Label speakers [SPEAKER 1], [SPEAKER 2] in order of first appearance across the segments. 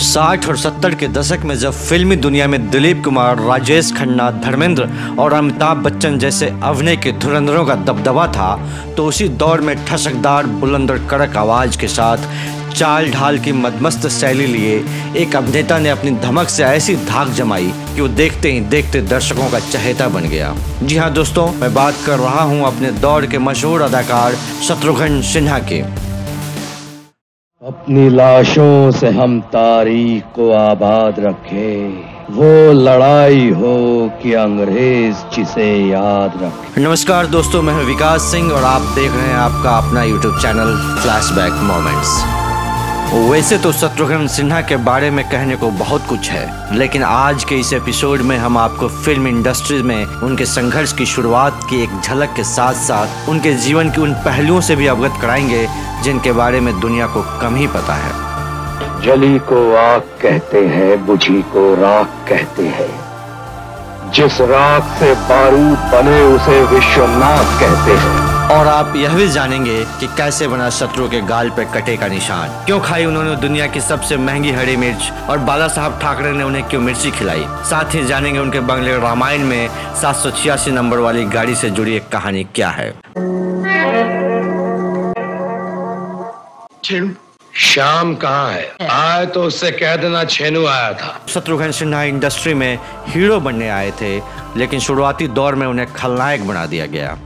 [SPEAKER 1] 60 और 70 के दशक में जब फिल्मी दुनिया में दिलीप कुमार, राजेश खन्ना, धर्मेंद्र और अमिताभ बच्चन जैसे अभिनय के धुरंधरों का दबदबा था, तो उसी दौर में ठसकदार, बुलंद और कड़क आवाज के साथ चाल ढाल की मदमस्त शैली लिए एक अभिनेता ने अपनी धमक से ऐसी धाक जमाई कि वो देखते ही देखते दर्शकों का चहेता बन गया। जी हाँ दोस्तों, मैं बात कर रहा हूँ अपने दौर के मशहूर अदाकार शत्रुघ्न सिन्हा के।
[SPEAKER 2] अपनी लाशों से हम तारीख को आबाद रखें, वो लड़ाई हो कि अंग्रेज जिसे याद रखे।
[SPEAKER 1] नमस्कार दोस्तों, मैं हूं विकास सिंह और आप देख रहे हैं आपका अपना YouTube चैनल फ्लैशबैक मोमेंट्स। वैसे तो शत्रुघ्न सिन्हा के बारे में कहने को बहुत कुछ है, लेकिन आज के इस एपिसोड में हम आपको फिल्म इंडस्ट्री में उनके संघर्ष की शुरुआत की एक झलक के साथ साथ उनके जीवन के उन पहलुओं से भी अवगत कराएंगे जिनके बारे में दुनिया को कम ही पता है।
[SPEAKER 2] जली को आग कहते हैं, बुझी को राख कहते हैं, जिस राख से बारूद बने उसे विश्वनाथ कहते हैं।
[SPEAKER 1] और आप यह भी जानेंगे कि कैसे बना शत्रु के गाल पे कटे का निशान, क्यों खाई उन्होंने दुनिया की सबसे महंगी हरी मिर्च और बाला साहब ठाकरे ने उन्हें क्यों मिर्ची खिलाई। साथ ही जानेंगे उनके बंगले रामायण में 786 नंबर वाली गाड़ी से जुड़ी एक कहानी क्या है।
[SPEAKER 2] श्याम कहाँ है? आए तो उससे कह देना छेनू आया था।
[SPEAKER 1] शत्रुघ्न सिन्हा इंडस्ट्री में हीरो बनने आए थे, लेकिन शुरुआती दौर में उन्हें खलनायक बना दिया गया।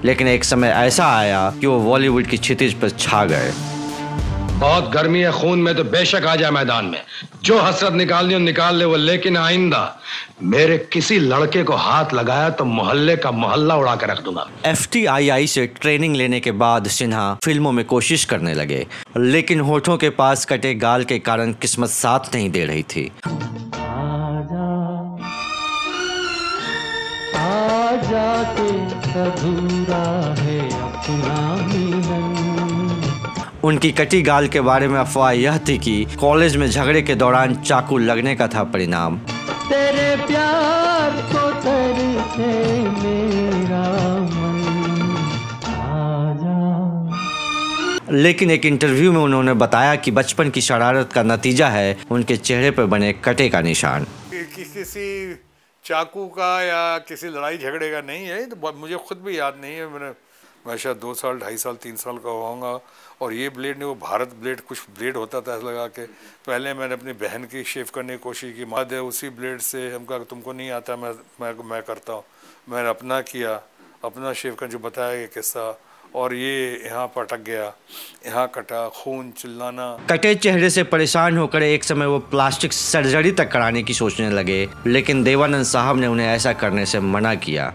[SPEAKER 1] लेकिन एक समय ऐसा आया कि वो बॉलीवुड की क्षितिज पर छा गए।
[SPEAKER 2] बहुत गर्मी है खून में तो बेशक आ जाए मैदान में, जो हसरत निकालनी हो निकाल ले वो, लेकिन आइंदा मेरे किसी लड़के को हाथ लगाया तो मोहल्ले का मोहल्ला उड़ा के रख दूंगा।
[SPEAKER 1] FTII से ट्रेनिंग लेने के बाद सिन्हा फिल्मों में कोशिश करने लगे, लेकिन होठों के पास कटे गाल के कारण किस्मत साथ नहीं दे रही थी। उनकी कटी गाल के बारे में अफवाह यह थी कि कॉलेज में झगड़े के दौरान चाकू लगने का था परिणाम।
[SPEAKER 3] तेरे प्यार को तरसे मेरा मन, आजा।
[SPEAKER 1] लेकिन एक इंटरव्यू में उन्होंने बताया कि बचपन की शरारत का नतीजा है उनके चेहरे पर बने कटे का निशान।
[SPEAKER 4] किसी चाकू का या किसी लड़ाई झगड़े का नहीं है, तो मुझे खुद भी याद नहीं है। मैं शायद 2 साल, 2.5 साल, 3 साल का होऊंगा। और ये ब्लेड नहीं, वो भारत ब्लेड कुछ ब्लेड होता था लगा के। पहले मैंने अपनी बहन की शेव करने की कोशिश की, माँ दे उसी ब्लेड से। हम कहा तुमको नहीं आता, मैं करता हूँ। मैंने अपना किया, अपना शेव कर जो बताया ये किस्सा, और ये यहाँ पर अटक गया, यहाँ कटा, खून, चिल्लाना।
[SPEAKER 1] कटे चेहरे से परेशान होकर एक समय वो प्लास्टिक सर्जरी तक कराने की सोचने लगे, लेकिन देवानंद साहब ने उन्हें ऐसा करने से मना किया।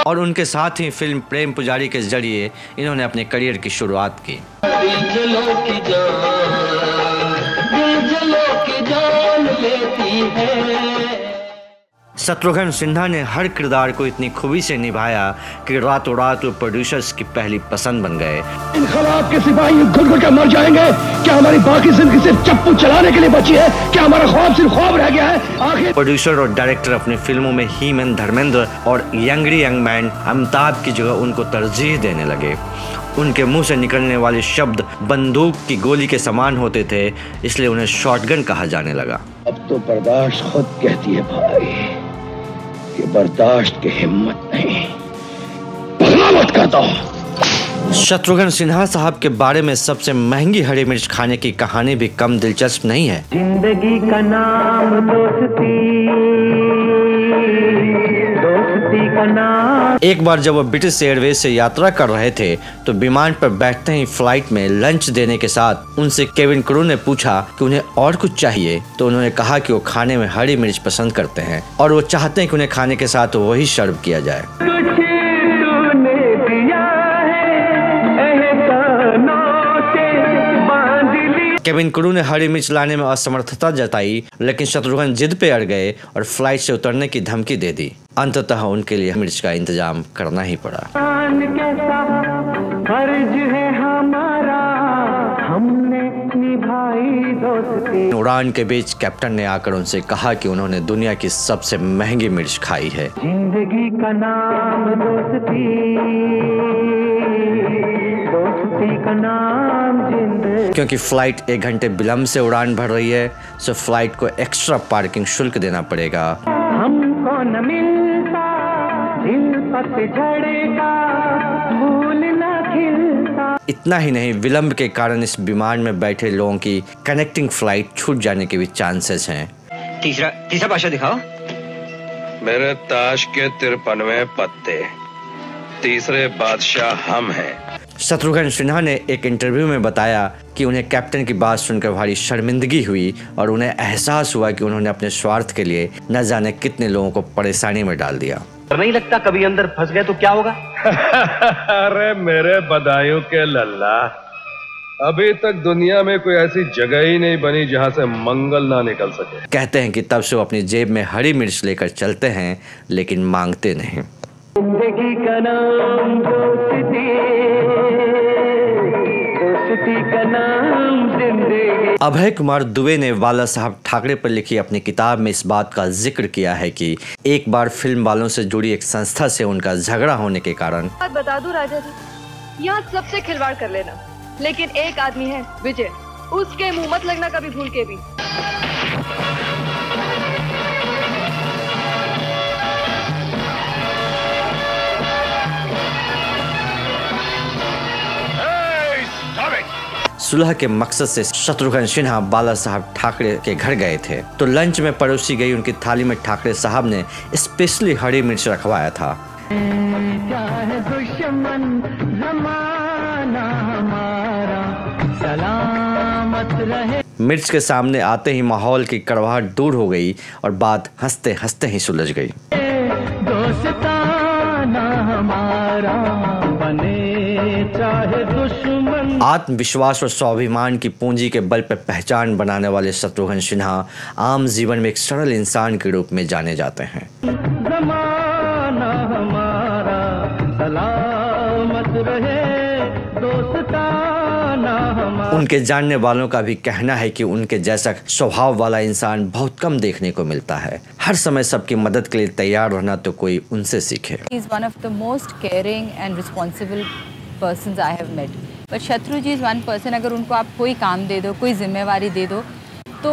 [SPEAKER 1] और उनके साथ ही फिल्म प्रेम पुजारी के जरिए इन्होंने अपने करियर की शुरुआत की। शत्रुघ्न सिन्हा ने हर किरदार को इतनी खूबी से निभाया कि रातों रात वो प्रोड्यूसर्स की पहली पसंद बन गए।
[SPEAKER 2] इनकलाब के सिपाही घुट-घुट के मर जाएंगे, क्या हमारी बाकी जिंदगी सिर्फ चप्पू चलाने के लिए बची है? क्या हमारा ख्वाब सिर्फ ख्वाब रह गया है? आखिर
[SPEAKER 1] प्रोड्यूसर और डायरेक्टर अपनी फिल्मों में हीमैन धर्मेंद्र और यंग मैन अमिताभ की जगह उनको तरजीह देने लगे। उनके मुंह से निकलने वाले शब्द बंदूक की गोली के समान होते थे, इसलिए उन्हें शॉटगन कहा जाने लगा।
[SPEAKER 2] अब तो बर्दाश्त खुद कहती है भाई कि बर्दाश्त की हिम्मत नहीं, बगावत करता हूं।
[SPEAKER 1] शत्रुघ्न सिन्हा साहब के बारे में सबसे महंगी हरी मिर्च खाने की कहानी भी कम दिलचस्प नहीं है।
[SPEAKER 3] जिंदगी का नाम दोस्ती, दोस्ती का नाम।
[SPEAKER 1] एक बार जब वो ब्रिटिश एयरवेज से यात्रा कर रहे थे तो विमान पर बैठते ही फ्लाइट में लंच देने के साथ उनसे केविन क्रू ने पूछा कि उन्हें और कुछ चाहिए, तो उन्होंने कहा कि वो खाने में हरी मिर्च पसंद करते हैं और वो चाहते हैं कि उन्हें खाने के साथ वही सर्व किया जाए। केविन क्रू ने हरी मिर्च लाने में असमर्थता जताई, लेकिन शत्रुघ्न जिद पे अड़ गए और फ्लाइट से उतरने की धमकी दे दी। अंततः उनके लिए मिर्च का इंतजाम करना ही पड़ा। उड़ान के बीच कैप्टन ने आकर उनसे कहा कि उन्होंने दुनिया की सबसे महंगी मिर्च खाई है।
[SPEAKER 3] जिंदगी का नाम दोस्ती। दोस्ती का नाम जिंदगी।
[SPEAKER 1] क्योंकि फ्लाइट 1 घंटे विलंब से उड़ान भर रही है, सो फ्लाइट को एक्स्ट्रा पार्किंग शुल्क देना पड़ेगा।
[SPEAKER 3] हमको न मिलता दिल पतझड़ का, फूल न खिलता।
[SPEAKER 1] इतना ही नहीं, विलंब के कारण इस विमान में बैठे लोगों की कनेक्टिंग फ्लाइट छूट जाने के भी चांसेस हैं।
[SPEAKER 5] तीसरा बादशाह दिखाओ।
[SPEAKER 2] मेरे ताश के 53वें पत्ते, तीसरे बादशाह हम हैं।
[SPEAKER 1] शत्रुघ्न सिन्हा ने एक इंटरव्यू में बताया कि उन्हें कैप्टन की बात सुनकर भारी शर्मिंदगी हुई और उन्हें एहसास हुआ कि उन्होंने अपने स्वार्थ के लिए न जाने कितने लोगों को परेशानी में डाल दिया।
[SPEAKER 5] नहीं लगता कभी अंदर फंस गए तो क्या होगा?
[SPEAKER 2] अरे मेरे बदायूं के लल्ला, अभी तक दुनिया में कोई ऐसी जगह ही नहीं बनी जहां से मंगल ना निकल सके।
[SPEAKER 1] कहते हैं कि तब से वो अपनी जेब में हरी मिर्च लेकर चलते हैं, लेकिन मांगते नहीं।
[SPEAKER 3] जिंदगी का नाम दोस्ती, दोस्ती का नाम जिंदगी।
[SPEAKER 1] अभय कुमार दुबे ने बाला साहब ठाकरे पर लिखी अपनी किताब में इस बात का जिक्र किया है कि एक बार फिल्म वालों से जुड़ी एक संस्था से उनका झगड़ा होने के कारण।
[SPEAKER 6] बात बता दूं राजा जी, यहाँ सबसे खिलवाड़ कर लेना, लेकिन एक आदमी है विजय, उसके मुंह मत लगना कभी भूल के भी।
[SPEAKER 1] सुलह के मकसद से शत्रुघ्न सिन्हा बाला साहब ठाकरे के घर गए थे, तो लंच में परोसी गई उनकी थाली में ठाकरे साहब ने स्पेशली हरी मिर्च रखवाया था।
[SPEAKER 3] चाहे दुश्मन ज़माना हमारा सलामत रहे।
[SPEAKER 1] मिर्च के सामने आते ही माहौल की कड़वाहट दूर हो गई और बात हंसते हंसते ही सुलझ गई।
[SPEAKER 3] दोस्ताना हमारा बने चाहे दुश्मन।
[SPEAKER 1] आत्मविश्वास और स्वाभिमान की पूंजी के बल पर पहचान बनाने वाले शत्रुघ्न सिन्हा आम जीवन में एक सरल इंसान के रूप में जाने जाते हैं।
[SPEAKER 3] ज़माना हमारा सलामत रहे, दोस्ताना हमारा।
[SPEAKER 1] उनके जानने वालों का भी कहना है कि उनके जैसा स्वभाव वाला इंसान बहुत कम देखने को मिलता है। हर समय सबकी मदद के लिए तैयार रहना तो कोई उनसे सीखे।
[SPEAKER 7] He is one of the most caring and responsible persons I have met. But शत्रु जी is one person, अगर उनको आप कोई काम दे दो, कोई जिम्मेवारी दे दो, तो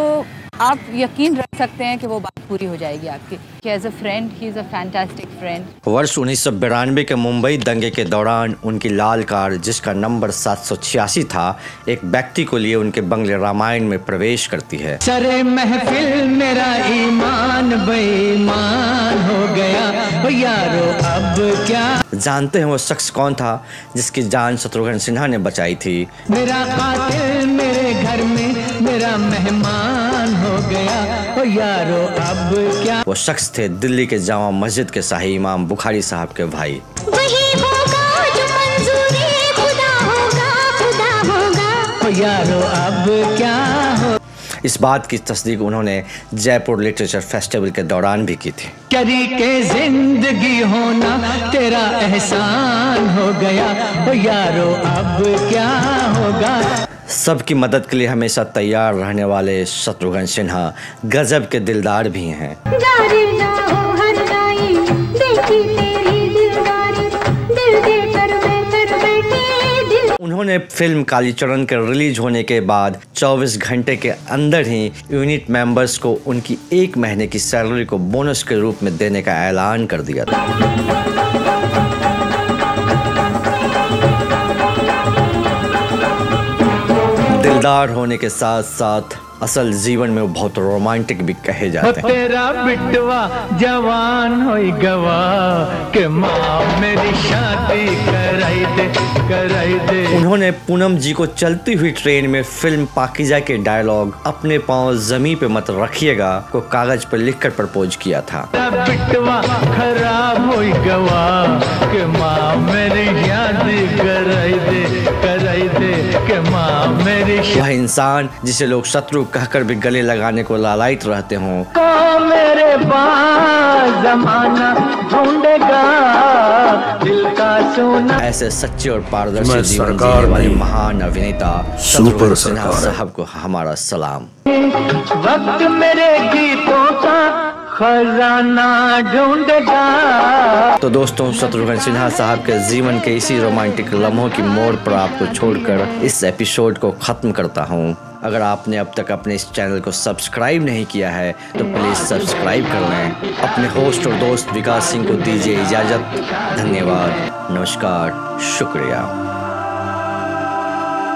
[SPEAKER 7] आप यकीन रख सकते हैं कि वो बात पूरी हो जाएगी आपकी। As a friend, he is a fantastic friend.
[SPEAKER 1] वर्ष 1992 के मुंबई दंगे के दौरान उनकी लाल कार, जिसका नंबर 786 था, एक व्यक्ति को लिए उनके बंगले रामायण में प्रवेश करती है।
[SPEAKER 3] सरे महफिल मेरा ईमान बेईमान हो गया, ओ यारो अब क्या।
[SPEAKER 1] जानते हैं वो शख्स कौन था जिसकी जान शत्रुघ्न सिन्हा ने बचाई थी?
[SPEAKER 3] मेरा कातिल मेरे घर में मेरा मेहमान हो गया, ओ यारो अब क्या।
[SPEAKER 1] वो शख्स थे दिल्ली के जामा मस्जिद के शाही इमाम बुखारी साहब के भाई।
[SPEAKER 8] वही होगा जो मंजूरी खुदा होगा, खुदा होगा।
[SPEAKER 3] ओ यारो अब क्या हो।
[SPEAKER 1] इस बात की तस्दीक उन्होंने जयपुर लिटरेचर फेस्टिवल के दौरान भी की थी।
[SPEAKER 3] करी के जिंदगी होना तेरा एहसान हो गया, ओ यारो अब क्या होगा।
[SPEAKER 1] सबकी मदद के लिए हमेशा तैयार रहने वाले शत्रुघ्न सिन्हा गजब के दिलदार भी हैं।
[SPEAKER 8] जारी ना हो हर नाई, देखी तेरी दिलदारी, दिल देकर बेहतर बैठी दिल।
[SPEAKER 1] उन्होंने फिल्म कालीचरण के रिलीज होने के बाद 24 घंटे के अंदर ही यूनिट मेंबर्स को उनकी 1 महीने की सैलरी को बोनस के रूप में देने का ऐलान कर दिया था। दिलदार होने के साथ साथ असल जीवन में वो बहुत रोमांटिक भी कहे जाते हैं।
[SPEAKER 3] तेरा बिटवा जवान होई गवा के माँ मेरी शादी कराई दे।
[SPEAKER 1] उन्होंने पूनम जी को चलती हुई ट्रेन में फिल्म पाकीज़ा के डायलॉग "अपने पाँव जमीन पे मत रखिएगा" को कागज पर लिखकर प्रपोज किया था।
[SPEAKER 3] बिटवा खराब होई गवा के माँ मेरी शादी कराई दे के माँ मेरी।
[SPEAKER 1] वह इंसान जिसे लोग शत्रु कहकर भी गले लगाने को लालायित रहते हों,
[SPEAKER 3] को मेरे पास जमाना ढूंढेगा दिल का सोना।
[SPEAKER 1] ऐसे सच्चे और पारदर्शी जीवन जीने वाले महान अभिनेता शत्रुघ्न सिन्हा साहब को हमारा सलाम।
[SPEAKER 3] वक्त मेरे गीतों का खजाना ढूंढता।
[SPEAKER 1] तो दोस्तों, शत्रुघ्न सिन्हा साहब के जीवन के इसी रोमांटिक लम्हों की मोड़ पर आपको छोड़कर इस एपिसोड को खत्म करता हूँ। अगर आपने अब तक अपने इस चैनल को सब्सक्राइब नहीं किया है तो प्लीज़ सब्सक्राइब कर लें। अपने होस्ट और दोस्त विकास सिंह को दीजिए इजाज़त। धन्यवाद, नमस्कार, शुक्रिया।